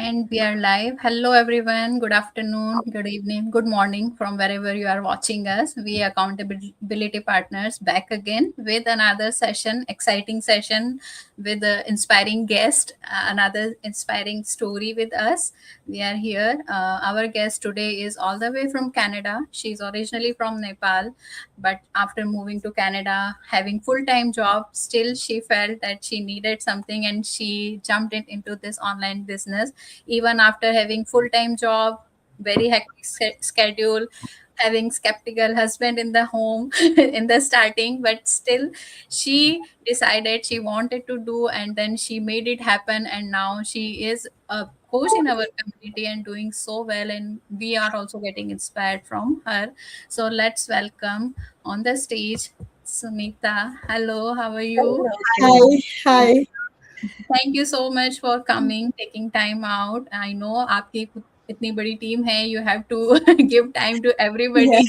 And we are live. Hello, everyone. Good afternoon, good evening, good morning from wherever you are watching us. We accountability partners back again with another session, exciting session with an inspiring guest, another inspiring story with us. We are here. Our guest today is all the way from Canada. She's originally from Nepal, but after moving to Canada, having full-time job, still she felt that she needed something and she jumped into this online business even after having full-time job, very hectic schedule, having skeptical husband in the home in the starting, but still she decided she wanted to do, and then she made it happen, and now she is a coach in our community and doing so well, and we are also getting inspired from her. So let's welcome on the stage Sunita. Hello, how are you? Hello, Sunita. Hi. Thank you so much for coming, taking time out. I know आपकी इतनी बड़ी team है. You have to give time to Yeah. everybody.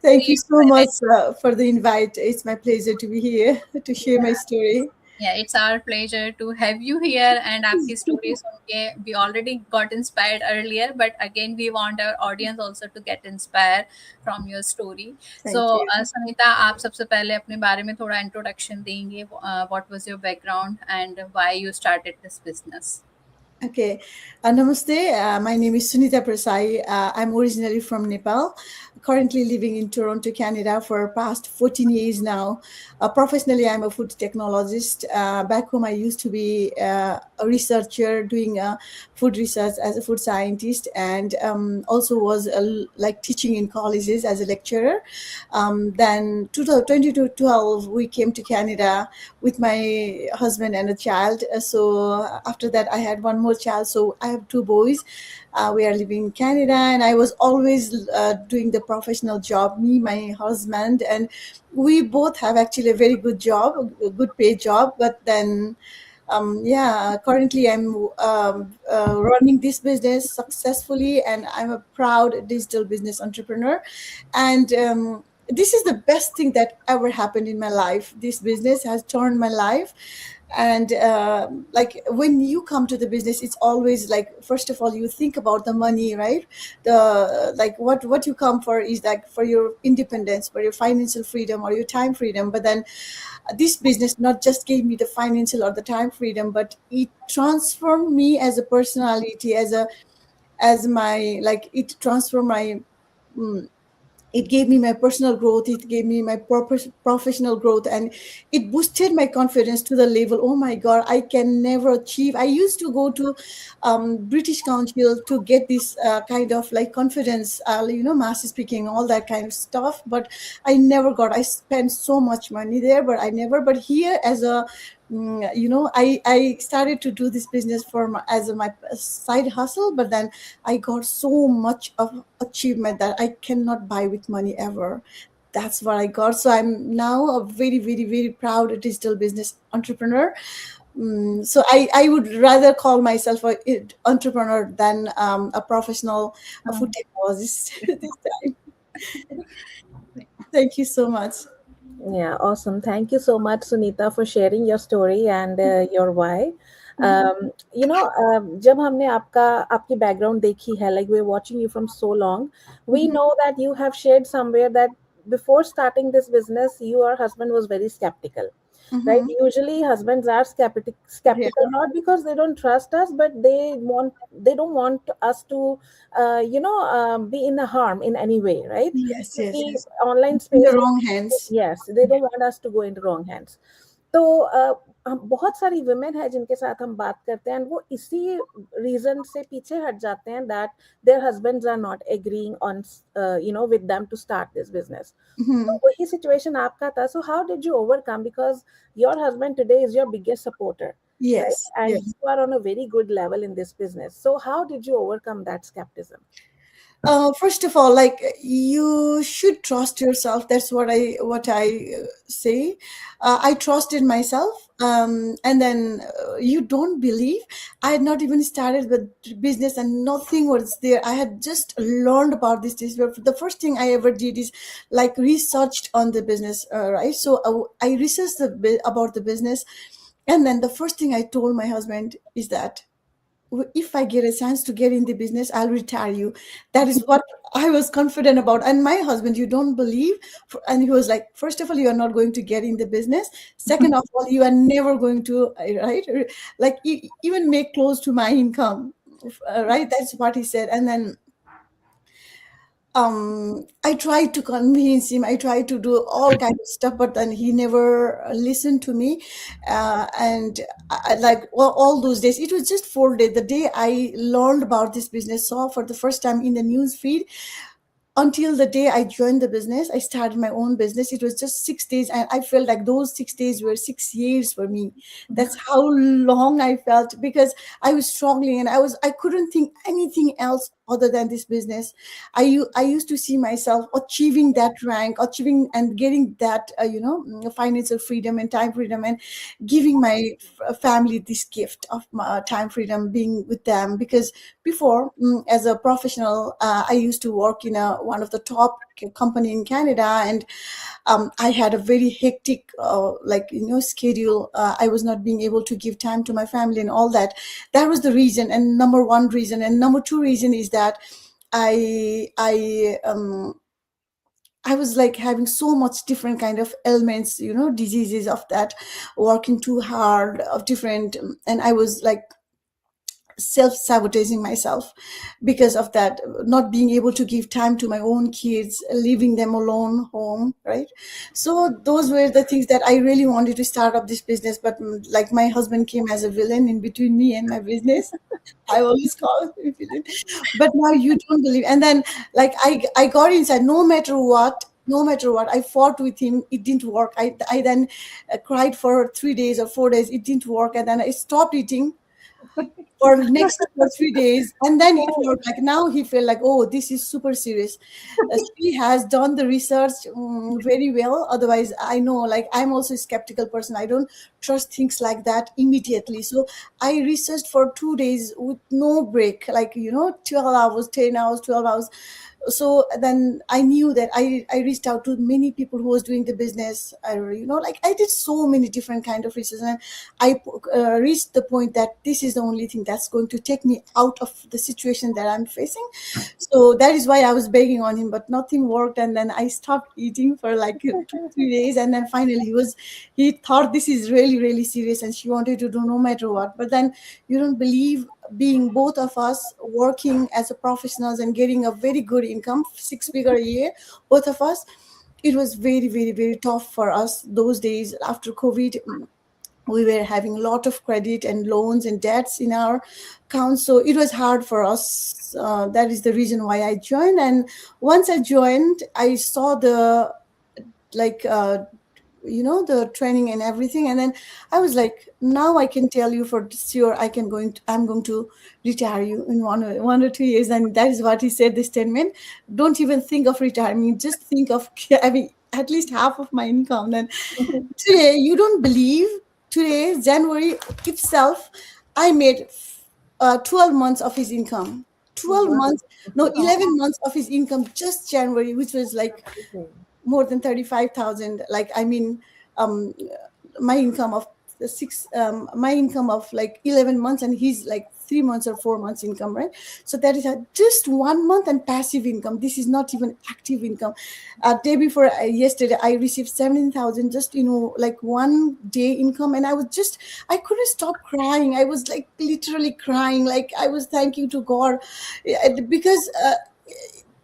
Thank you Please so go much ahead. for the invite. It's my pleasure to be here to share my story. Yeah, it's our pleasure to have you here. And आपकी story सुन के we already got inspired earlier, but again we want our audience also to get inspired from your story. So, Thank you. Sanita, आप सबसे पहले अपने बारे में थोड़ा introduction देंगे. What was your background and why you started this business? Okay. Namaste. My name is Sunita Prasai. I'm originally from Nepal, currently living in Toronto, Canada for past 14 years now. Professionally, I'm a food technologist. Back home, I used to be a researcher doing food research as a food scientist, and also was like teaching in colleges as a lecturer. Then 2012, we came to Canada with my husband and a child. So after that, I had one more child. So I have two boys. We are living in Canada, and I was always doing the professional job. Me, my husband, and we both have actually a very good job, a good paid job. But then yeah, currently I'm running this business successfully, and I'm a proud digital business entrepreneur. And this is the best thing that ever happened in my life. This business has turned my life. And like when you come to the business, it's always like, first of all, you think about the money, right? The like what you come for is like for your independence, for your financial freedom or your time freedom. But then this business not just gave me the financial or the time freedom, but it transformed me as a personality, as my, like, it transformed my mm, it gave me my personal growth, it gave me my professional growth, and it boosted my confidence to the level, oh my god, I can never achieve. I used to go to British Council to get this kind of like confidence, mass speaking, all that kind of stuff, but I never got. I spent so much money there, but I never. But here, as a I started to do this business for my side hustle, but then I got so much of achievement that I cannot buy with money ever. That's what I got. So I'm now a very, very, very proud digital business entrepreneur. So I would rather call myself a entrepreneur than a professional food technologist this time. Thank you so much. Yeah, awesome. Thank you so much, Sunita, for sharing your story and your why. जब हमने आपकी background देखी है, like we're watching you from so long, we Mhm. know that you have shared somewhere that before starting this business, your husband was very skeptical, right? Mhm. Usually, husbands are Yeah. skeptical not because they don't trust us, but they don't want us to, be in a harm in any way, right? Yes, yes, क्योंकि yes. online In the space wrong hands. yes, they don't want us to go into wrong hands. तो हम बहुत सारी women है जिनके साथ हम बात करते हैं and वो इसी reason से पीछे हट जाते हैं that their husbands are not agreeing on with them to start this business. तो Mhm. वही situation आपका था. So how did you overcome, because your husband today is your biggest supporter, right? Yes, And yes. you are on a very good level in this business. So how did you overcome that skepticism? First of all, like, you should trust yourself. That's what I say. I trusted myself, and then you don't believe. I had not even started with business, and nothing was there. I had just learned about this. But the first thing I ever did is like researched on the business, right? So I researched about the business, and then the first thing I told my husband is that if I get a chance to get in the business, I'll retire you. That is what I was confident about. And my husband, you don't believe, and he was like, first of all, you are not going to get in the business. Second of all, you are never going to, right, like even make close to my income, right? That's what he said. And then I tried to convince him, I tried to do all kinds of stuff, but then he never listened to me. And like all those days, it was just 4 days, the day I learned about this business, saw for the first time in the news feed, until the day I joined the business, I started my own business. It was just 6 days, and I felt like those 6 days were 6 years for me. That's how long I felt, because I was struggling, and I couldn't think anything else other than this business. I used to see myself achieving that rank, achieving and getting that financial freedom and time freedom, and giving my family this gift of time freedom, being with them. Because before, as a professional, I used to work in one of the top company in Canada, and I had a very hectic schedule. I was not being able to give time to my family and all that. That was the reason, and number one reason. And number two reason is that I was like having so much different kind of ailments, diseases of that, working too hard, of different, and I was like self-sabotaging myself because of that, not being able to give time to my own kids, leaving them alone home, right? So those were the things that I really wanted to start up this business, but like my husband came as a villain in between me and my business. I always call him a villain. But now you don't believe. And then like I got inside, no matter what, I fought with him. It didn't work. I then cried for 3 days or 4 days. It didn't work. And then I stopped eating for the next 2 or 3 days, and then it worked. Like now he felt like, oh, this is super serious. She has done the research very well. Otherwise, I know, like, I'm also a skeptical person. I don't trust things like that immediately. So I researched for 2 days with no break, like 12 hours, 10 hours, 12 hours. So then I knew that I reached out to many people who was doing the business. Like I did so many different kind of research, and I reached the point that this is the only thing that's going to take me out of the situation that I'm facing. So that is why I was begging on him, but nothing worked. And then I stopped eating for like 2 3 days, and then finally he thought this is really really serious, and she wanted to do no matter what. But then you don't believe, being both of us working as a professionals and getting a very good income, 6 figure a year, both of us, it was very very very tough for us those days after COVID. We were having a lot of credit and loans and debts in our accounts, so it was hard for us. That is the reason why I joined. And once I joined, I saw the like the training and everything, and then I was like, now I can tell you for sure, I'm going to retire you in 1 or 2 years. And that is what he said, this statement: don't even think of retirement, just think of having at least half of my income. And today, you don't believe, today, January itself, I made 12 months of his income. 12 Wow. months, no, 11 months of his income, just January, which was like more than 35,000. Like, I mean, um, my income of my income of like 11 months, and he's like 3 months or 4 months income, right? So that is just 1 month and passive income. This is not even active income. Day before yesterday, I received 17,000, just, like 1 day income. And I couldn't stop crying. I was like literally crying. Like I was thanking to God, because,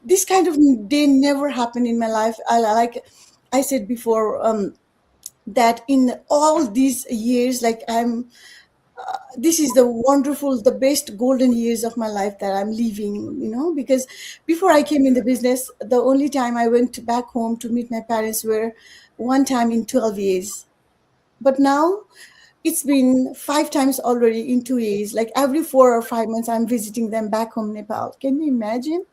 this kind of day never happened in my life. Like I said before, that in all these years, like this is the wonderful, the best golden years of my life that I'm living, because before I came in the business, the only time I went back home to meet my parents were one time in 12 years. But now it's been 5 times already in 2 years. Like every 4 or 5 months, I'm visiting them back home, Nepal. Can you imagine?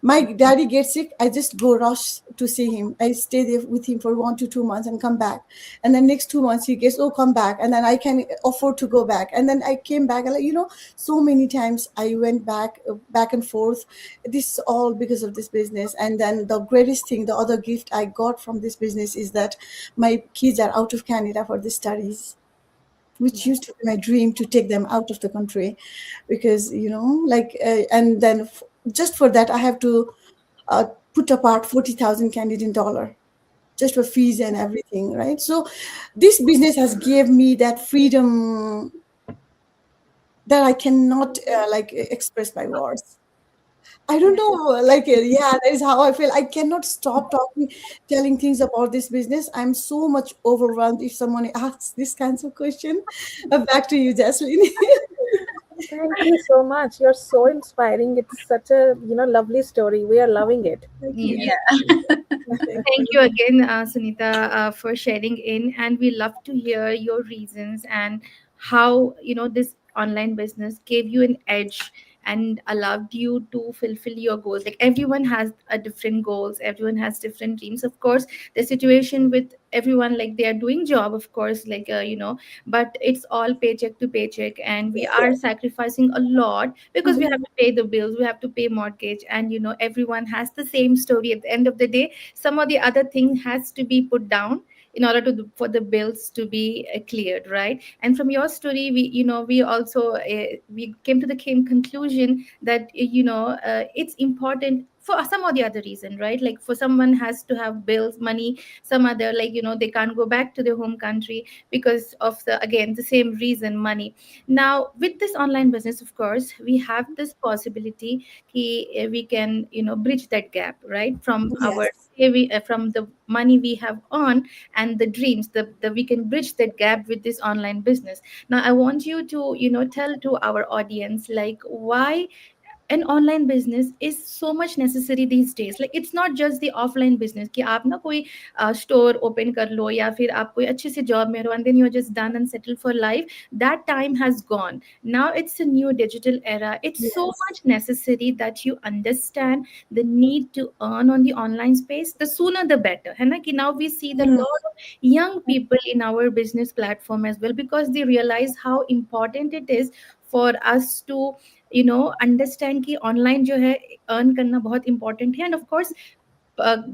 My daddy gets sick, I just go rush to see him. I stay there with him for 1 to 2 months and come back. And then next 2 months he gets, oh, come back. And then I can afford to go back. And then I came back. And so many times I went back and forth. This is all because of this business. And then the greatest thing, the other gift I got from this business is that my kids are out of Canada for the studies. which used to be my dream to take them out of the country, because and then just for that I have to uh, put apart 40,000 Canadian dollar just for fees and everything, right? So this business has gave me that freedom that I cannot express by words. I don't know, yeah, that is how I feel. I cannot stop talking, telling things about this business. I'm so much overwhelmed if someone asks this kinds of question. Back to you, Jaslyn. Thank you so much. You're so inspiring. It's such a, lovely story. We are loving it. Thank you. Yeah. Thank Thank you. you again, Sunita, for sharing in, and we love to hear your reasons and how this online business gave you an edge and allowed you to fulfill your goals. Like everyone has a different goals, everyone has different dreams. Of course, the situation with everyone, like they are doing job, of course, but it's all paycheck to paycheck, and we are sacrificing a lot because we have to pay the bills, we have to pay mortgage, and everyone has the same story. At the end of the day, some of the other thing has to be put down in order for the bills to be cleared, right? And from your story, we also we came to the same conclusion that it's important for some or the other reason, right? Like for someone has to have bills, money, some other, like they can't go back to their home country because of the, again, the same reason, money. Now with this online business, of course, we have this possibility we can bridge that gap, right? From our Yes. from the money we have earned and the dreams, the we can bridge that gap with this online business. Now I want you to tell to our audience, like, why an online business is so much necessary these days. Like it's not just the offline business कि आप ना कोई store open कर लो या फिर आप कोई अच्छे से job में रहो and then you're just done and settled for life. That time has gone. Now it's a new digital era. It's so Yes. much necessary that you understand the need to earn on the online space. The sooner the better है ना, कि now we see the Mm. lot of young people in our business platform as well, because they realize how important it is for us to understand कि online जो है earn करना बहुत important है. End of course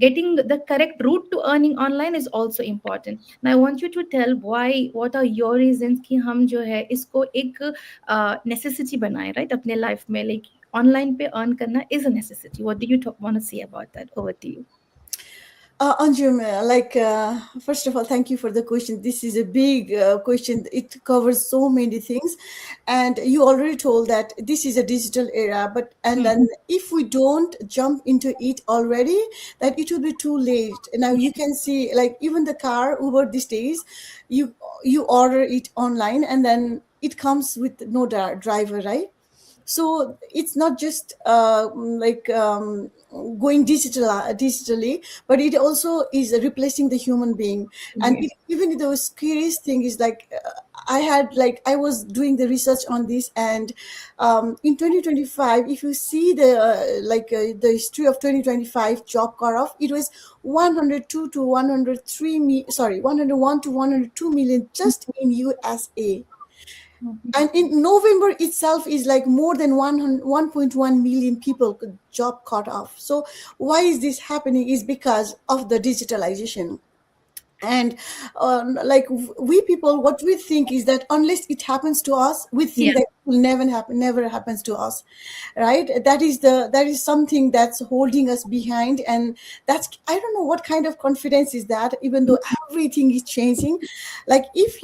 getting the correct route to earning online is also important. Now I want you to tell why, what are your reasons कि हम जो है इसको एक necessity बनाए, right, अपने life में, like online पे earn करना is a necessity. What do you want to say about that? Over to you. Anjum, first of all, thank you for the question. This is a big question. It covers so many things, and you already told that this is a digital era. But and Hmm. then if we don't jump into it already, that it will be too late. Now you can see, like even the car Uber these days, you you order it online, and then it comes with no driver, right? So it's not just going digitally, but it also is replacing the human being. And Yes. even the scariest thing is I was doing the research on this, and in 2025, if you see the history of 2025 job cutoff, it was 102 to 103 sorry, 101 to 102 million just in USA. And in November itself is like more than 1.1 million people could job cut off. So why is this happening is because of the digitalization. And we people, what we think is that unless it happens to us, we Yeah. think that it will never happens to us, right? That is something that's holding us behind. And that's, I don't know what kind of confidence is that, even though everything is changing. Like if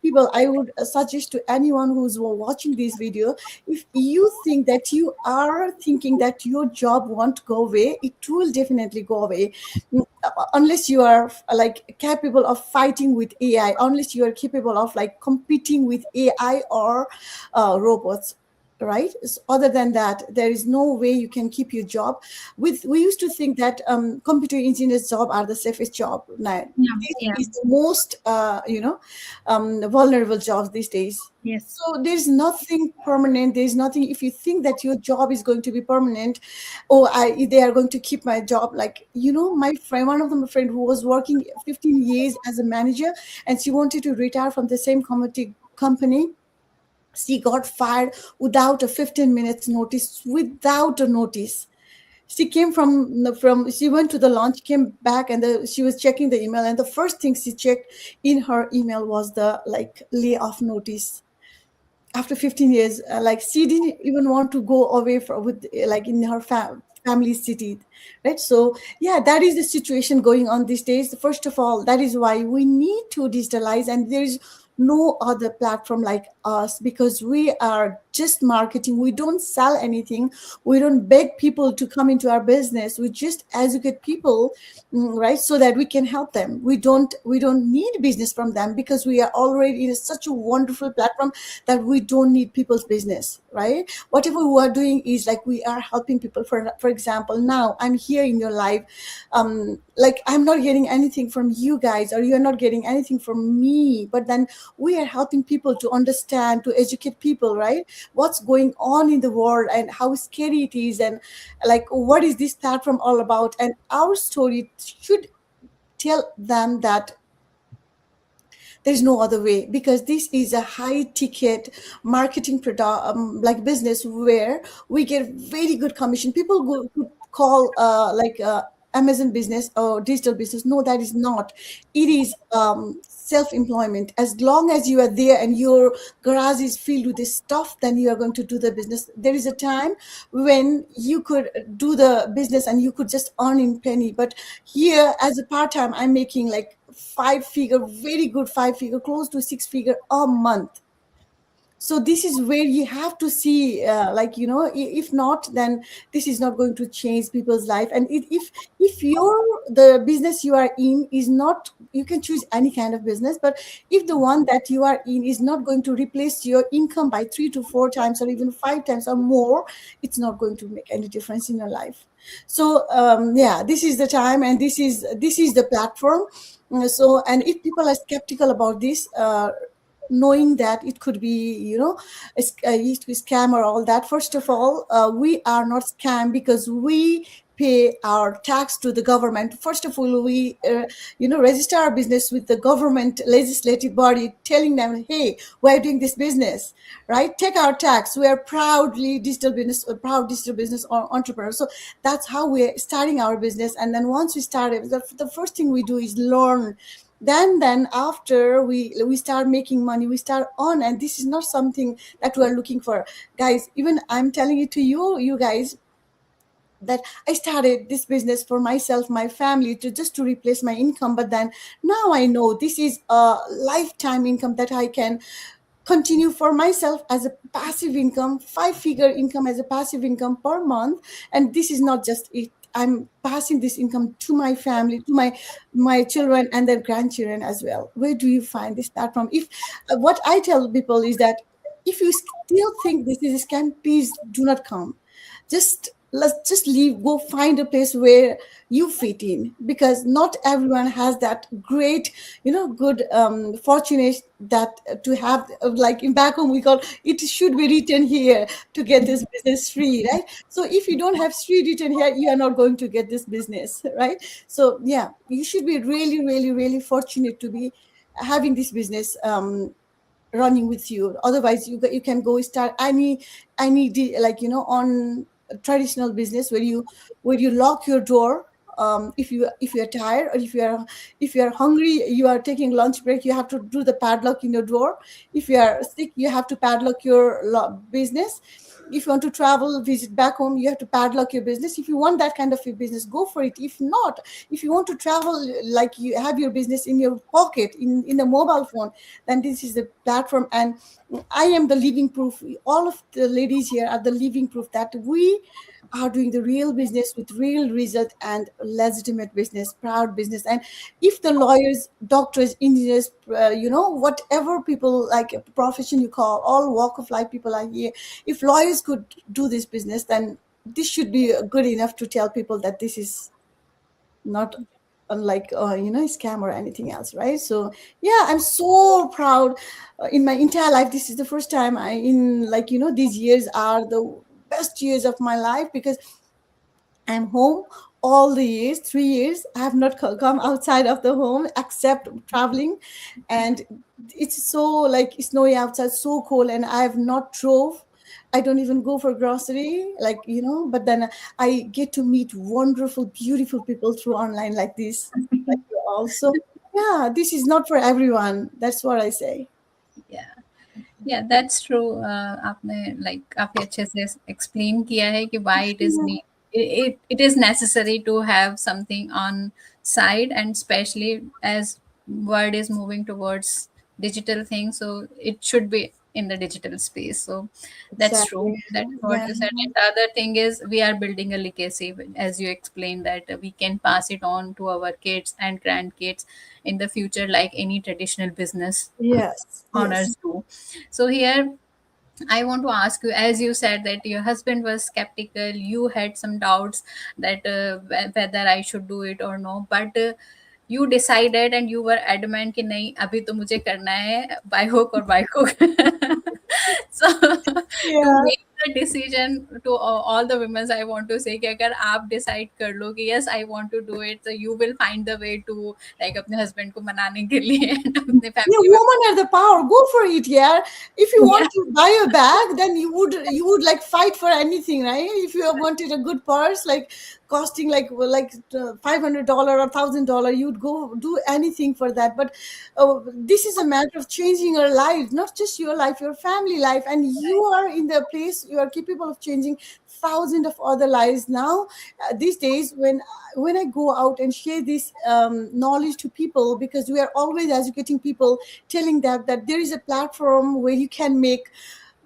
people, I would suggest to anyone who's watching this video, if you think that you are thinking that your job won't go away, it will definitely go away. Unless you are like capable of fighting with AI, unless you are capable of like competing with AI or robots, right? Other than that, there is no way you can keep your job. We used to think that computer engineers job are the safest job. Now Yeah. this Yeah. is the most vulnerable jobs these days. Yes. So there's nothing permanent. There's nothing. If you think that your job is going to be permanent, oh, they are going to keep my job. Like, my friend, one of them, a friend who was working 15 years as a manager, and she wanted to retire from the same company. She got fired without a 15 minutes notice, without a notice. She came from she went to the launch, came back, and she was checking the email, and the first thing she checked in her email was the like layoff notice after 15 years. Like she didn't even want to go away from with like in her family city, right? So yeah, that is the situation going on these days. First of all, that is why we need to digitalize, and there is no other platform like us, because we are just marketing. We don't sell anything. We don't beg people to come into our business. We just educate people, right, so that we can help them. We don't need business from them, because we are already in such a wonderful platform that we don't need people's business, right? Whatever we are doing is like we are helping people. For example, now I'm here in your life, like I'm not getting anything from you guys, or you're not getting anything from me, but then we are helping people to understand, to educate people, right? What's going on in the world and how scary it is, and like what is this platform all about. And our story should tell them that there's no other way, because this is a high ticket marketing like business, where we get very good commission. People could call Amazon business or digital business. No, that is not. It is self-employment. As long as you are there and your garage is filled with this stuff, then you are going to do the business. There is a time when you could do the business and you could just earn in penny. But here, as a part-time, I'm making like 5 figure, very good 5 figure, close to 6 figure a month. So this is where you have to see, if not, then this is not going to change people's life. And if the business you are in is not, you can choose any kind of business, but if the one that you are in is not going to replace your income by 3 to 4 times or even 5 times or more, it's not going to make any difference in your life. So yeah, this is the time, and this is the platform. So, and if people are skeptical about this, knowing that it could be, it could be scam or all that, first of all, we are not scam, because we pay our tax to the government. First of all, we register our business with the government legislative body, telling them, hey, we're doing this business, right? Take our tax. We are proudly digital business, proud digital business or entrepreneurs. So that's how we're starting our business. And then once we start it, the first thing we do is learn. Then after we start making money, we start on. And this is not something that we are looking for, guys. Even I'm telling it to you guys, that I started this business for myself, my family, to replace my income. But then now I know this is a lifetime income that I can continue for myself as a passive income, 5 figure income as a passive income per month. And this is not just it. I'm passing this income to my family, to my children and their grandchildren as well. Where do you find this platform? If what I tell people is that if you still think this is a scam, please do not come. Let's just leave, go find a place where you fit in, because not everyone has that great, good fortunate that to have, like in back home we call it, should be written here to get this business free, right? So if you don't have free written here, you are not going to get this business, right? So yeah, you should be really, really, really fortunate to be having this business running with you. Otherwise, you can go start on traditional business, where you lock your door. If you're tired, or if you are hungry, you are taking lunch break, you have to do the padlock in your door. If you are sick, you have to padlock your business. If you want to travel, visit back home, you have to padlock your business. If you want that kind of a business, go for it. If not, if you want to travel, like you have your business in your pocket, in the mobile phone, then this is the platform. And I am the living proof. All of the ladies here are the living proof that we are doing the real business with real result and legitimate business, proud business. And if the lawyers, doctors, engineers, whatever people, like a profession you call, all walk of life people are here. If lawyers could do this business, then this should be good enough to tell people that this is not unlike scam or anything else, right? So yeah, I'm so proud. In my entire life, this is the first time these years are the best years of my life, because I'm home all the years. 3 years I have not come outside of the home except traveling. And it's so like snowy outside, so cold, and I have not drove I don't even go for grocery, like, but then I get to meet wonderful, beautiful people through online like this, like you also. Yeah, this is not for everyone. That's what I say. Yeah. Yeah, that's true. आपने like काफी अच्छे से explain किया है कि why it is Yeah. need it is necessary to have something on side, and especially as world is moving towards digital things, so it should be in the digital space. So that's true. Exactly. That is what Yeah. you said. And the other thing is we are building a legacy, as you explained, that we can pass it on to our kids and grandkids in the future, like any traditional business Yes. Yes. honors do. So here I want to ask you, as you said that your husband was skeptical, you had some doubts that whether I should do it or no, but you decided and you were adamant कि नहीं अभी तो मुझे करना है by hook or by hook. So to Yeah. make the decision, to all the women I want to say कि अगर आप decide कर लो कि yes I want to do it, so you will find the way to like अपने husband को मनाने के लिए and अपने Yeah, family woman have the power. Go for it, yeah. If you में. want to buy a bag, then you would like fight for anything, right? If you wanted a good purse, like costing like $500 or $1,000, you'd go do anything for that. But this is a matter of changing your life, not just your life, your family life, and you are in the place you are capable of changing thousands of other lives now. These days, when I go out and share this knowledge to people, because we are always educating people, telling them that there is a platform where you can make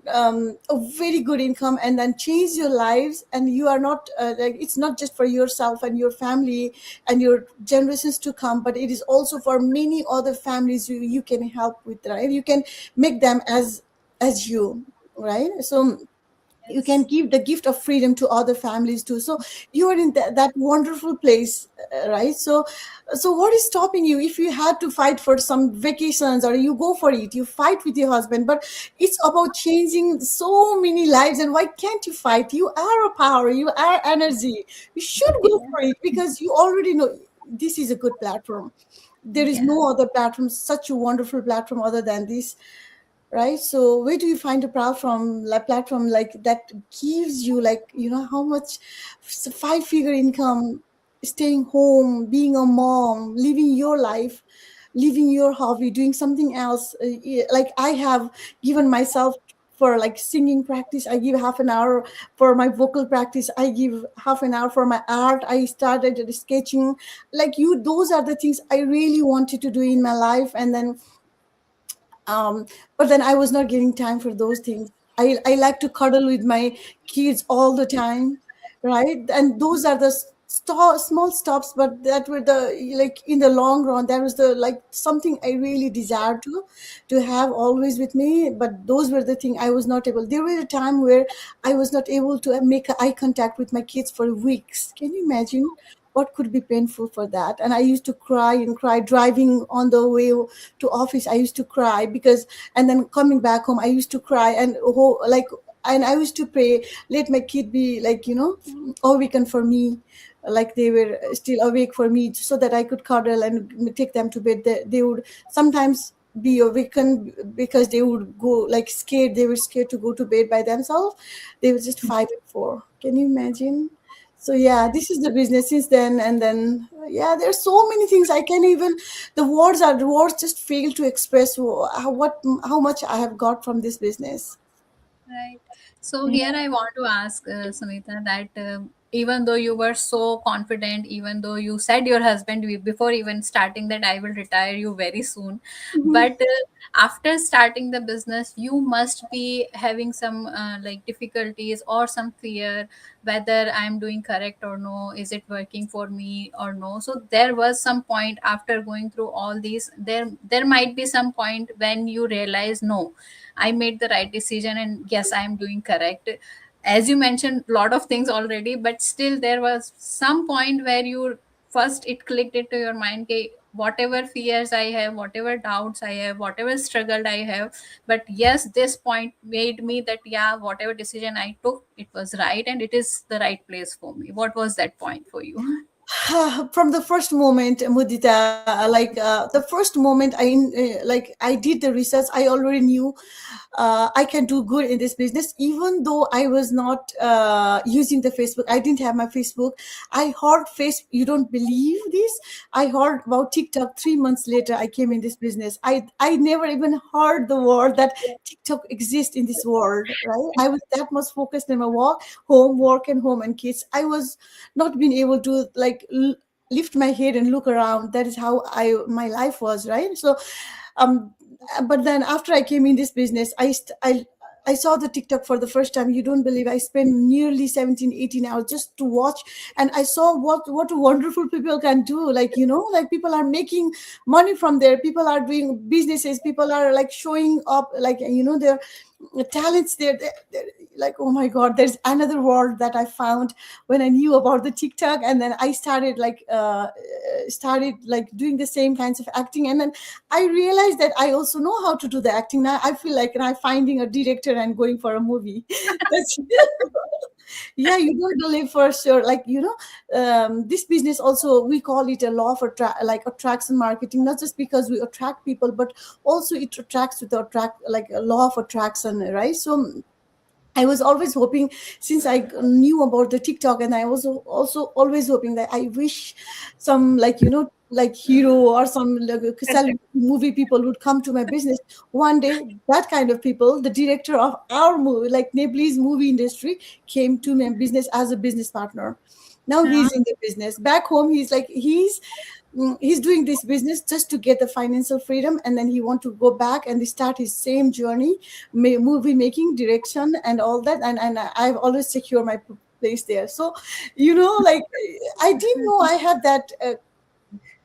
a very good income and then change your lives, and you are not like, it's not just for yourself and your family and your generations to come, but it is also for many other families you can help with, right? You can make them as you, right? So you can Yes. give the gift of freedom to other families too. So you are in that wonderful place, right? So what is stopping you? If you had to fight for some vacations, or you go for it, you fight with your husband, but it's about changing so many lives, and why can't you fight? You are a power, you are energy, you should go for it, because you already know this is a good platform. There is Yeah. no other platform, such a wonderful platform other than this, right? So where do you find a platform, like platform like that gives you, like, how much five-figure income, staying home, being a mom, living your life, living your hobby, doing something else. Like I have given myself for like singing practice, I give half an hour. For my vocal practice, I give half an hour. For my art, I started sketching. Like you, those are the things I really wanted to do in my life, and then um, but then I was not getting time for those things. I like to cuddle with my kids all the time, right? And those are the small stops, but that were the, like, in the long run, that was the, like, something I really desired to have always with me. But those were the thing I was not able. There was a time where I was not able to make eye contact with my kids for weeks. Can you imagine what could be painful for that? And I used to cry and cry driving on the way to office. I used to cry because, and then coming back home I used to cry, and like, and I used to pray, let my kid be, like, awakened for me, like they were still awake for me, so that I could cuddle and take them to bed. They would sometimes be awakened because they would go like scared. They were scared to go to bed by themselves. They were just 5 and 4. Can you imagine? So yeah, this is the business since then. And then yeah, there's so many things I can even, the words just fail to express how much I have got from this business. Right. So Yeah. here I want to ask Samita that even though you were so confident, even though you said your husband before even starting that I will retire you very soon, Mhm. but after starting the business, you must be having some like difficulties or some fear whether I'm doing correct or no, is it working for me or no. So there was some point after going through all these, there might be some point when you realize no, I made the right decision and yes, I am doing correct. As you mentioned a lot of things already, but still there was some point where you first it clicked into your mind okay, whatever fears I have, whatever doubts I have, whatever struggle I have, but yes, this point made me that yeah, whatever decision I took, it was right and it is the right place for me. What was that point for you? From the first moment, Mudita, the first moment I did the research, I already knew I can do good in this business, even though I was not using the Facebook. I didn't have my Facebook. I heard face. You don't believe this? I heard about TikTok 3 months later. I came in this business. I never even heard the word that TikTok exists in this world. Right? I was that much focused on my work and home and kids. I was not being able to lift my head and look around. That is how my life was, right? So um but then after I came in this business, I saw the TikTok for the first time. You don't believe, I spent nearly 17, 18 hours just to watch, and I saw what wonderful people can do. Like people are making money from there. People are doing businesses. People are like showing up, their talents there. They're like, oh my God, there's another world that I found when I knew about the TikTok. And then I started like doing the same kinds of acting, and then I realized that I also know how to do the acting. Now I feel like I'm finding a director and going for a movie. That's yeah, you don't believe for sure. This business also, we call it a law of attraction marketing, not just because we attract people, but also it attracts with the attract, like a law of attraction, right? So I was always hoping, since I knew about the TikTok, and I was also always hoping that I wish some, like hero or some like a Correct. celebrity movie people would come to my business one day. That kind of people, the director of our movie, like Nepalese movie industry, came to my business as a business partner. Now Yeah. he's in the business. Back home, he's doing this business just to get the financial freedom, and then he want to go back and start his same journey, movie making, direction, and all that. And I've always secured my place there. So like, I didn't know I have that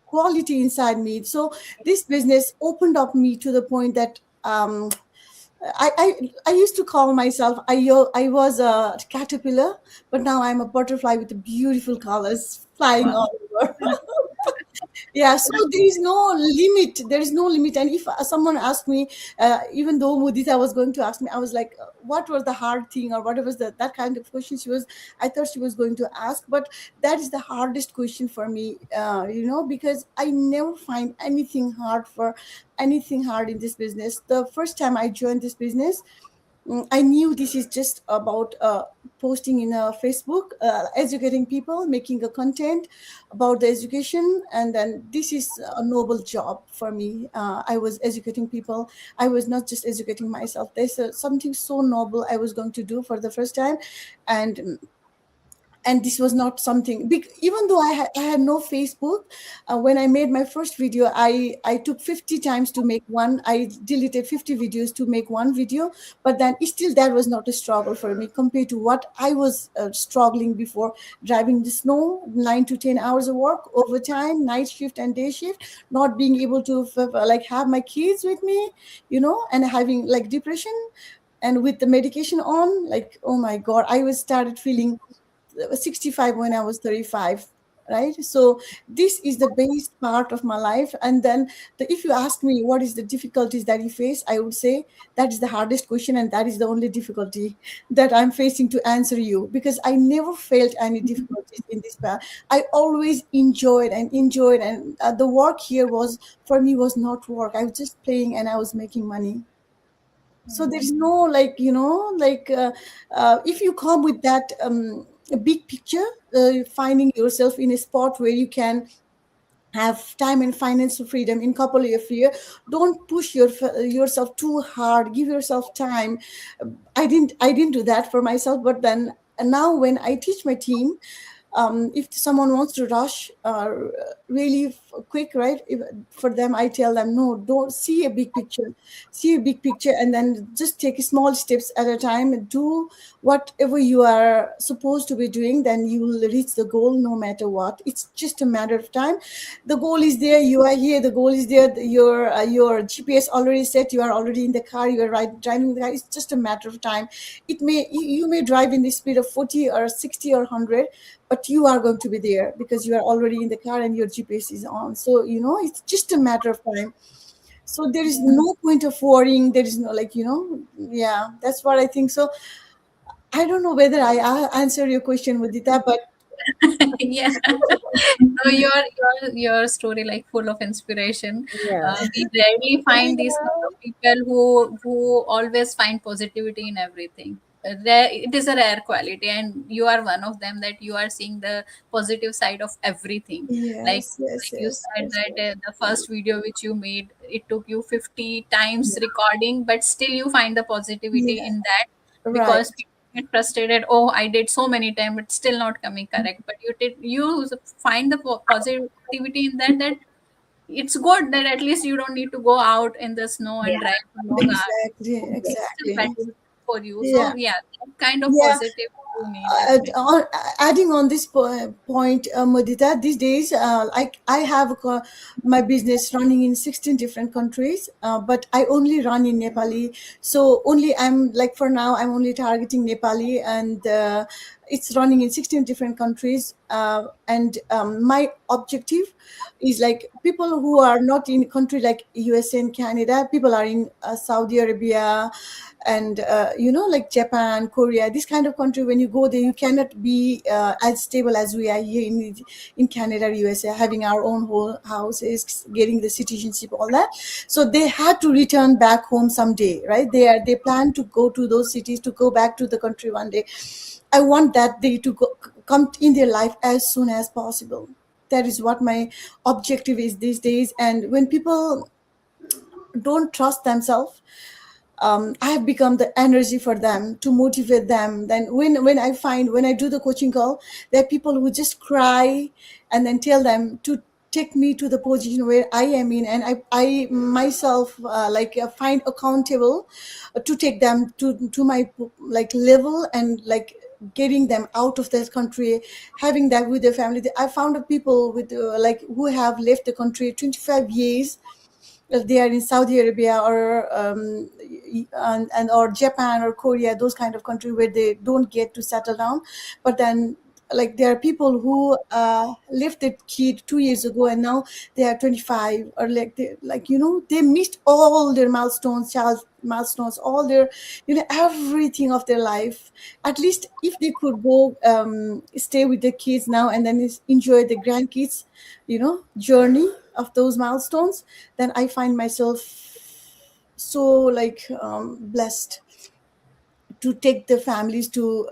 quality inside me. So this business opened up me to the point that I used to call myself, I was a caterpillar, but now I'm a butterfly with beautiful colors flying Wow. all over. Yeah, so there is no limit. And if someone asked me, even though Mudita was going to ask me, I was like, what was the hard thing, or what was that kind of question I thought she was going to ask. But that is the hardest question for me, because I never find anything hard in this business. The first time I joined this business, I knew this is just about posting in Facebook, educating people, making a content about the education, and then this is a noble job for me. I was educating people. I was not just educating myself. There's something so noble I was going to do for the first time, and this was not something big. Even though I had no Facebook, when I made my first video, I took 50 times to make one. I deleted 50 videos to make one video, but then still that was not a struggle for me compared to what I was struggling before. Driving the snow, 9 to 10 hours of work, overtime, night shift and day shift, not being able to have my kids with me, and having like depression, and with the medication on, like, oh my God, I was started feeling 65 when I was 35. Right. So this is the base part of my life. And then if you ask me what is the difficulties that you face, I would say that is the hardest question, and that is the only difficulty that I'm facing to answer you, because I never felt any difficulties in this path. I always enjoyed, and the work here was, for me, was not work. I was just playing and I was making money. So there's no, if you come with that a big picture, finding yourself in a spot where you can have time and financial freedom in couple of years, don't push yourself too hard. Give yourself time. I didn't do that for myself, but then, and now when I teach my team, if someone wants to rush really quick, right, for them, I tell them, no, don't, see a big picture, and then just take small steps at a time, and do whatever you are supposed to be doing, then you will reach the goal no matter what. It's just a matter of time. The goal is there, you are here, the goal is there, your GPS already set, you are already in the car, you are driving the car. It's just a matter of time. You may drive in the speed of 40 or 60 or 100, but you are going to be there because you are already in the car and your GPS is on. So it's just a matter of time. So there is no point of worrying. There is no, yeah, that's what I think. So I don't know whether I answer your question, Mudita, but Yeah. So your story like full of inspiration. Yeah. We rarely find these kind Yeah, of people who always find positivity in everything. It is a rare quality, and you are one of them. That you are seeing the positive side of everything. Like yes, yes, like you yes, said yes, that yes. the first video which you made, it took you 50 times recording, but still you find the positivity Yeah, in that, right. because people get frustrated. Oh, I did so many times, but still not coming correct. But you find the positivity in that, that it's good that at least you don't need to go out in the snow and Yeah. drive for long hours. Exactly, It's still exactly. better for you. Yeah, So yeah, that kind of yeah. positive you need definitely. Adding on this point, Modita, these days, I have my business running in 16 different countries, but I only run in Nepali. So only I'm like for now, I'm only targeting Nepali, and it's running in 16 different countries. And my objective is like people who are not in country like USA and Canada, people are in Saudi Arabia, and like Japan, Korea, this kind of country. When you go there, you cannot be as stable as we are here in Canada or USA, having our own whole houses, getting the citizenship, all that. So they had to return back home someday, right? They plan to go to those cities, to go back to the country one day. I want that day to come in their life as soon as possible. That is what my objective is these days. And when people don't trust themselves, I have become the energy for them to motivate them. Then when I do the coaching call, there are people who just cry and then tell them to take me to the position where I am in, and I myself find accountable to take them to my like level, and like getting them out of that country, having that with their family. I found people with like who have left the country 25 years, if they are in Saudi Arabia or and or Japan or Korea, those kind of country where they don't get to settle down. But then, like, there are people who left their kid 2 years ago, and now they are 25, or like they missed all their milestones, child milestones, all their everything of their life. At least if they could go stay with the kids now and then enjoy the grandkids journey of those milestones, then I find myself so like blessed to take the families to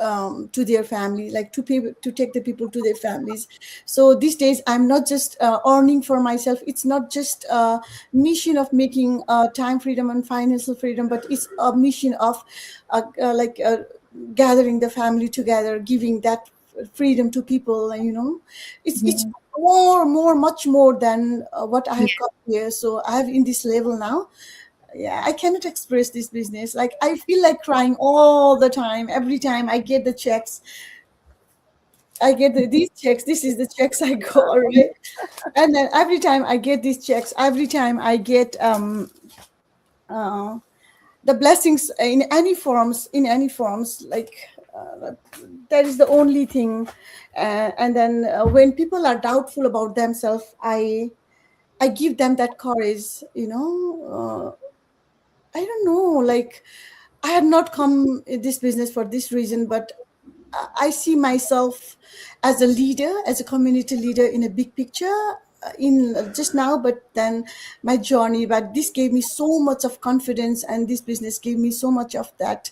their family, like to take the people to their families. So these days I'm not just earning for myself. It's not just a mission of making time freedom and financial freedom, but it's a mission of gathering the family together, giving that freedom to people. And it's Yeah. more much more than what I have got here. So I have in this level now. Yeah, I cannot express this business. Like, I feel like crying all the time. Every time I get the checks, I get these checks. This is the checks I got, right? And then every time I get these checks, every time I get uh, the blessings in any forms, like that is the only thing. And then when people are doubtful about themselves, I give them that courage. I don't know, like, I had not come in this business for this reason, but I see myself as a leader, as a community leader in a big picture, in just now, but then my journey. But this gave me so much of confidence, and this business gave me so much of that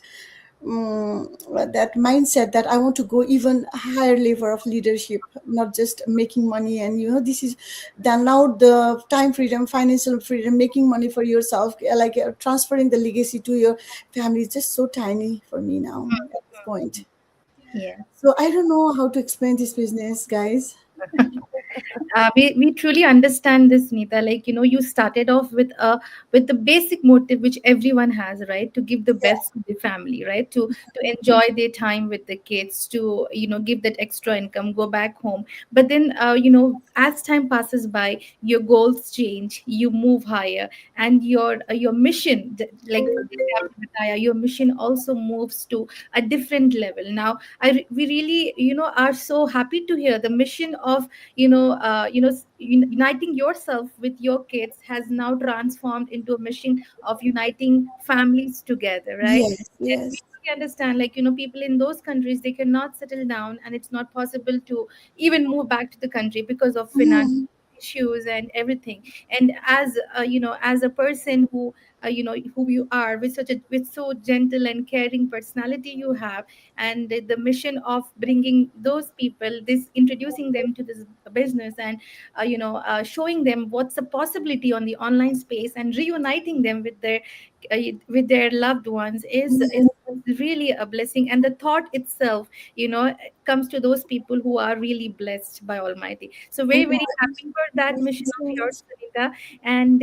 mindset that I want to go even higher level of leadership, not just making money. And this is then now the time freedom, financial freedom, making money for yourself, like transferring the legacy to your family is just so tiny for me now at this point. Yeah. So I don't know how to explain this business, guys. We truly understand this, Nita. Like, you started off with the basic motive which everyone has, right? To give the best to the family, right? To enjoy their time with the kids, to give that extra income, go back home. But then, as time passes by, your goals change, you move higher, and your mission, like your mission also moves to a different level. Now, we really are so happy to hear the mission of uniting yourself with your kids has now transformed into a mission of uniting families together, right? Yes, And we yes. really understand, like, people in those countries, they cannot settle down, and it's not possible to even move back to the country because of financial Mhm. issues and everything. And as as a person who who you are, with with so gentle and caring personality you have, and the mission of bringing those people, this introducing them to this business, and showing them what's a possibility on the online space, and reuniting them uh, with their loved ones, is really a blessing. And the thought itself, comes to those people who are really blessed by Almighty. So very, very happy for that Thank you mission of so yours, much. Sunita. And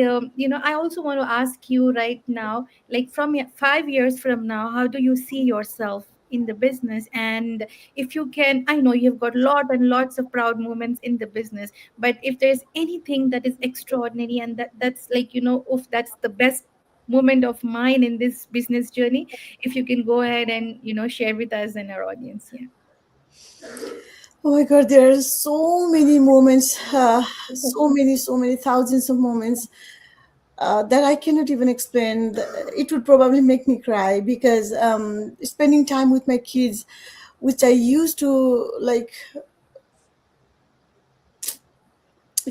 I also want to ask you right now, like, from 5 years from now, how do you see yourself in the business? And if you can, I know you've got lot and lots of proud moments in the business, but if there's anything that is extraordinary, and that's like, if that's the best moment of mine in this business journey, if you can go ahead and share with us and our audience. Yeah. Oh my God, there are so many moments, so many thousands of moments that I cannot even explain. It would probably make me cry because spending time with my kids, which I used to like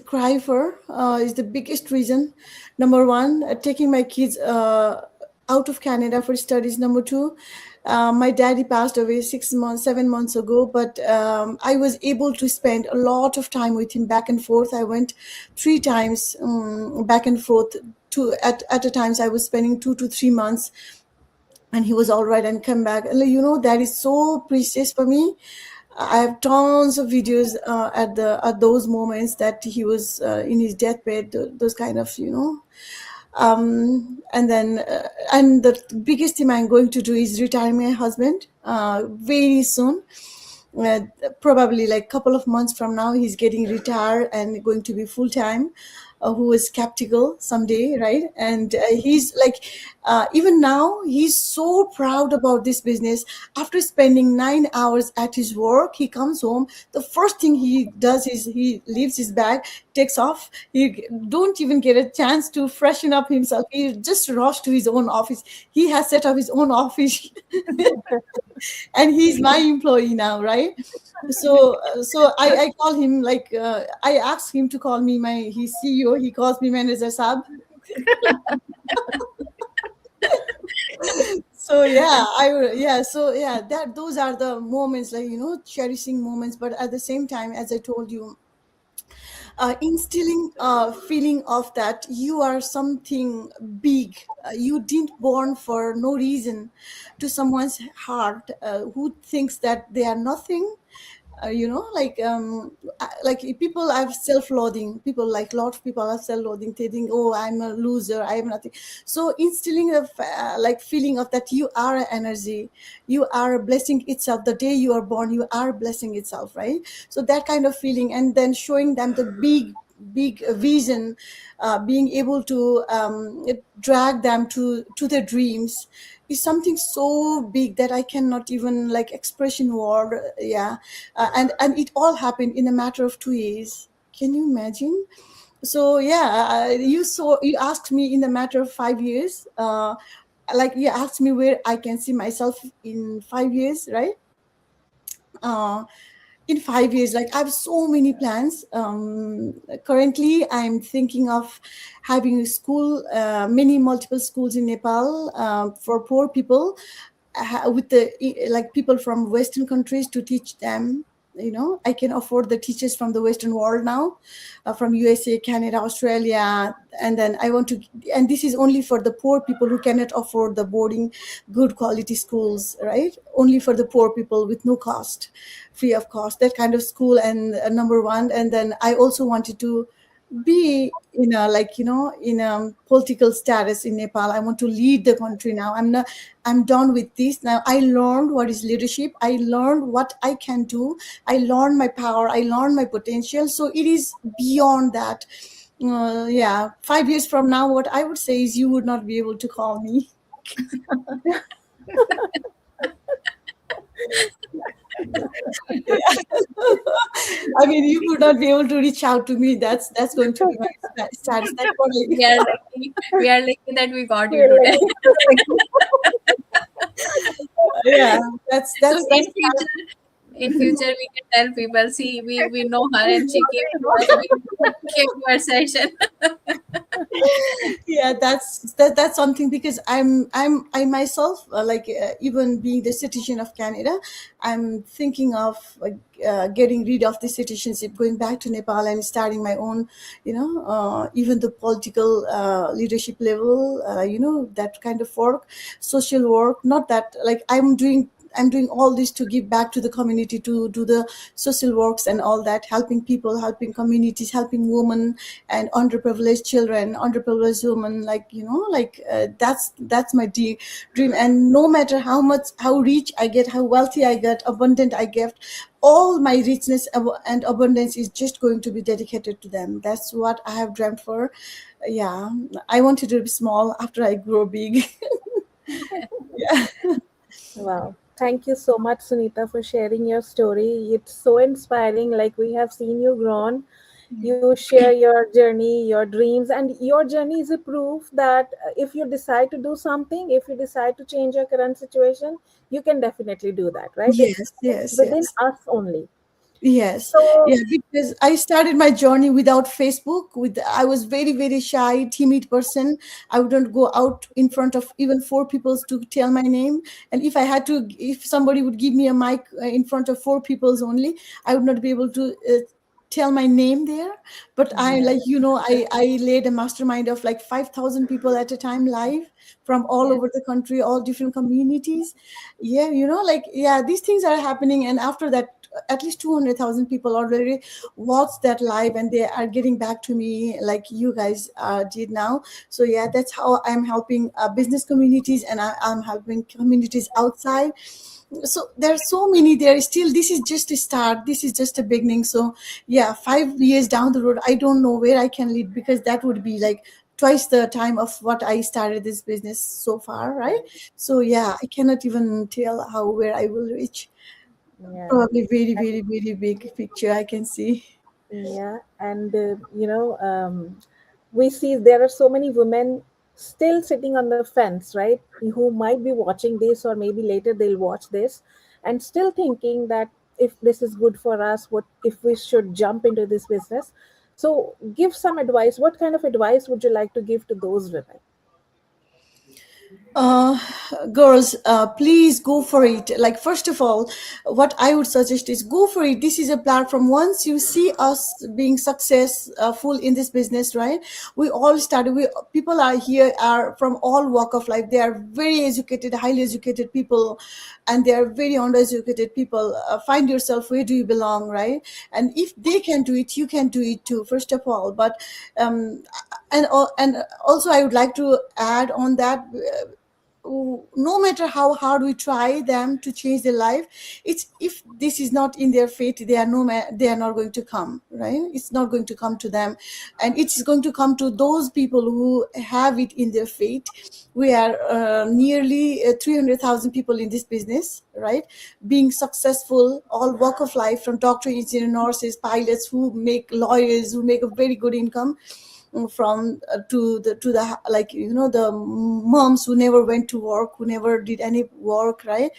cry for, is the biggest reason. Number one, taking my kids out of Canada for studies. Number two, my daddy passed away 6 months, 7 months ago, but I was able to spend a lot of time with him back and forth. I went 3 times back and forth. At a times I was spending 2 to 3 months, and he was all right and come back. And that is so precious for me. I have tons of videos at those moments that he was in his deathbed. Those kind of and then and the biggest thing I'm going to do is retire my husband very soon. uh, Probably like couple of months from now he's getting retired and going to be full time, who is skeptical someday, right? And he's like, even now he's so proud about this business. After spending 9 hours at his work, he comes home, the first thing he does is he leaves his bag, takes off. He don't even get a chance to freshen up himself. He just rushed to his own office. He has set up his own office and he's my employee now, right? So I call him like, I asked him to call me my his CEO. He calls me manager Sab. So yeah, that those are the moments, like cherishing moments. But at the same time, as I told you, instilling a feeling of that you are something big. You didn't born for no reason to someone's heart who thinks that they are nothing. Like people have self-loathing. People, like a lot of people have self-loathing. They think, oh, I'm a loser, I am nothing. So instilling a like feeling of that you are an energy, you are a blessing itself. The day you are born, you are a blessing itself, right? So that kind of feeling, and then showing them the big vision, being able to drag them to their dreams, is something so big that I cannot even like express in word. Yeah. And it all happened in a matter of 2 years. Can you imagine? So yeah, you asked me in a matter of 5 years. Like you asked me where I can see myself in 5 years, right? Uh, in 5 years, like I have so many plans. Currently I'm thinking of having a school, many multiple schools in Nepal, for poor people, with the like people from Western countries to teach them. I can afford the teachers from the Western world now, from USA, Canada, Australia. And then I want to, and this is only for the poor people who cannot afford the boarding, good quality schools, right? Only for the poor people with no cost, free of cost, that kind of school. And number one. And then I also wanted to be in a, like in a political status in Nepal. I want to lead the country now. I'm done with this now. I learned what is leadership. I learned what I can do. I learned my power. I learned my potential. So it is beyond that. Yeah, 5 years from now, what I would say is you would not be able to call me. I mean, you would not be able to reach out to me. That's going to be my status. That's what We are lucky. We are lucky that we got you Really? today. Yeah, So that's in future, we can tell people, see, we know her and she came to us. We came to our session. yeah, that's something, because I myself, even being the citizen of Canada, I'm thinking of getting rid of the citizenship, going back to Nepal and starting my own, even the political leadership level, that kind of work, social work. Not that, like, I'm doing all this to give back to the community, to do the social works and all that, helping people, helping communities, helping women and underprivileged children, underprivileged women, that's my dream. And no matter how rich I get, how wealthy I get, abundant I get, all my richness and abundance is just going to be dedicated to them. That's what I have dreamt for. Yeah, I wanted to be small after I grow big. Yeah. Wow. Thank you so much, Sunita, for sharing your story. It's so inspiring. Like, we have seen you grown. You share your journey, your dreams, and your journey is a proof that if you decide to do something, if you decide to change your current situation, you can definitely do that, right? Yes, It's yes, within yes. us only. Yes, So, yeah, because I started my journey without Facebook. I was very, very shy, timid person. I wouldn't go out in front of even four people to tell my name. And if somebody would give me a mic in front of four people only, I would not be able to tell my name there. But I, yeah, I led a mastermind of like 5,000 people at a time, live from all Yeah. over the country, all different communities. Yeah, yeah, these things are happening. And after that, at least 200,000 people already watched that live, and they are getting back to me like you guys did now. So yeah, that's how I'm helping business communities, and I'm helping communities outside. So there are so many there. Still, this is just a start, this is just a beginning. So yeah, 5 years down the road, I don't know where I can lead, because that would be like twice the time of what I started this business so far, right? So yeah, I cannot even tell how where I will reach. yeah. Probably very, very, very big picture I can see. Yeah, and we see there are so many women still sitting on the fence, right? Who might be watching this, or maybe later they'll watch this, and still thinking that if this is good for us, what if we should jump into this business? So, give some advice. What kind of advice would you like to give to those women? uh Girls, please go for it. Like, first of all, what I would suggest is go for it. This is a platform. Once you see us being successful in this business, right? We all started, we people are here, are from all walk of life. They are very educated, highly educated people, and they are very undereducated people. Find yourself, where do you belong, right? And if they can do it, you can do it too, first of all. But um and also, I would like to add on that, no matter how hard we try them to change their life, it's, if this is not in their fate, they are not going to come, right? It's not going to come to them, and it's going to come to those people who have it in their fate. We are nearly 300,000 people in this business, right? Being successful, all walk of life, from doctor, engineer, nurses, pilots, who make lawyers, who make a very good income, from to the like, the moms who never went to work, who never did any work, right?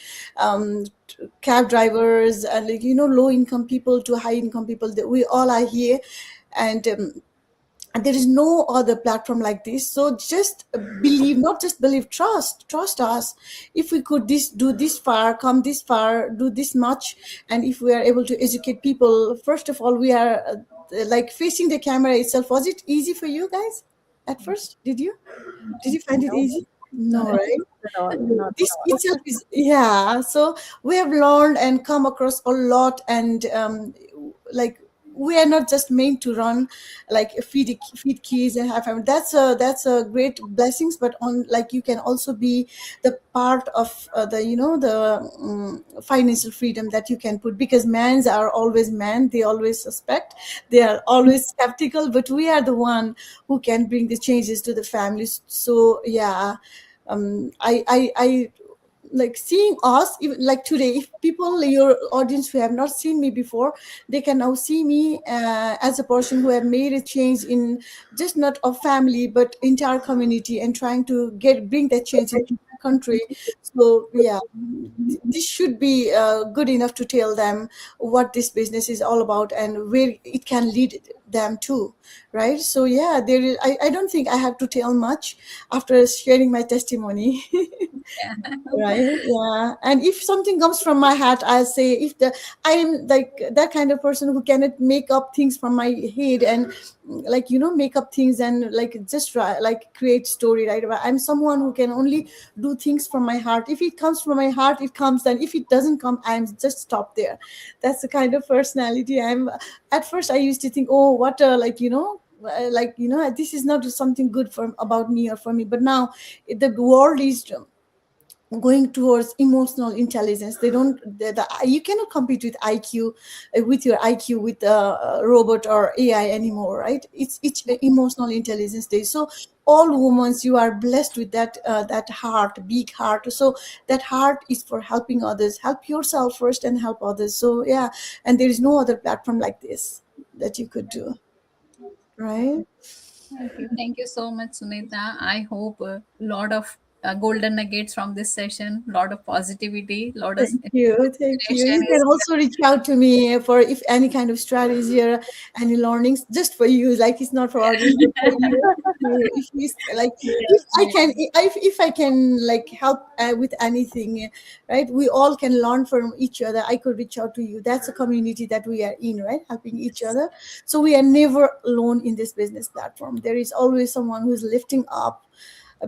Cab drivers, and, like, low income people to high income people, that we all are here. And there is no other platform like this. So just believe, not just believe, trust us. If we could do this far, come this far, do this much, and if we are able to educate people, first of all, we are like, facing the camera itself, was it easy for you guys at first? Did you find it No, easy? No, right? not at all. Not at This all. itself is, yeah. So we have learned and come across a lot. And like, we are not just meant to run, like, feed kids and have family. That's a great blessings. But on, like, you can also be the part of the financial freedom that you can put, because mans are always man, they always suspect, they are always skeptical, but we are the one who can bring the changes to the families. So yeah, I like, seeing us, even like today, if people, your audience who have not seen me before, they can now see me as a person who have made a change in just not a family but entire community, and trying to bring that change into country. So yeah, this should be good enough to tell them what this business is all about and where it can lead them to, right? So yeah, there is, I don't think I have to tell much after sharing my testimony. Yeah. Right, yeah. And if something comes from my heart, I'll say, if the I am like that kind of person who cannot make up things from my head and like, make up things and like just try like create story, right? But I'm someone who can only do things from my heart. If it comes from my heart, it comes, and if it doesn't come, I'm just stop there. That's the kind of personality I'm. At first I used to think, oh, what like, this is not something good for about me or for me. But now the world is going towards emotional intelligence. They don't you cannot compete with IQ, with your IQ with a robot or AI anymore, right? It's emotional intelligence day. So all women, you are blessed with that heart, big heart. So that heart is for helping others. Help yourself first and help others. So yeah, and there is no other platform like this that you could do, right? Thank you. Thank you so much, Sunita. I hope a lot of golden nuggets from this session, lot of positivity, lot of Thank you. Thank you. inspiration You can is also reach out to me for if any kind of strategy or any learnings just for you. Like it's not for audience, but for you. If you like, if I can, definitely. if I can like help with anything, right? We all can learn from each other. I could reach out to you. That's a community that we are in, right? Helping each other. So we are never alone in this business platform. There is always someone who's lifting up,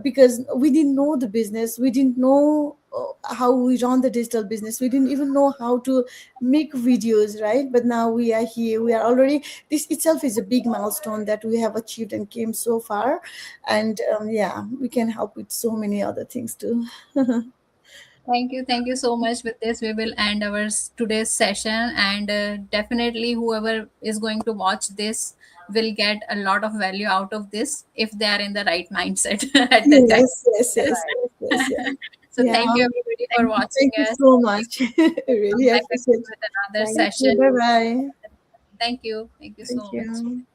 because we didn't know the business, we didn't know how we run the digital business, we didn't even know how to make videos, right? But now we are here, we are already, this itself is a big milestone that we have achieved and came so far. And yeah, we can help with so many other things too. Thank you. Thank you so much. With this, we will end our today's session. And definitely, whoever is going to watch this will get a lot of value out of this if they are in the right mindset at that time. Yes, yes, yes, yes, yes, yeah. So, Yeah, thank you, everybody, for watching thank you us. so much. I Come really back again appreciate. with another Thank you, session. bye bye. Thank you. Thank you Thank so much. you.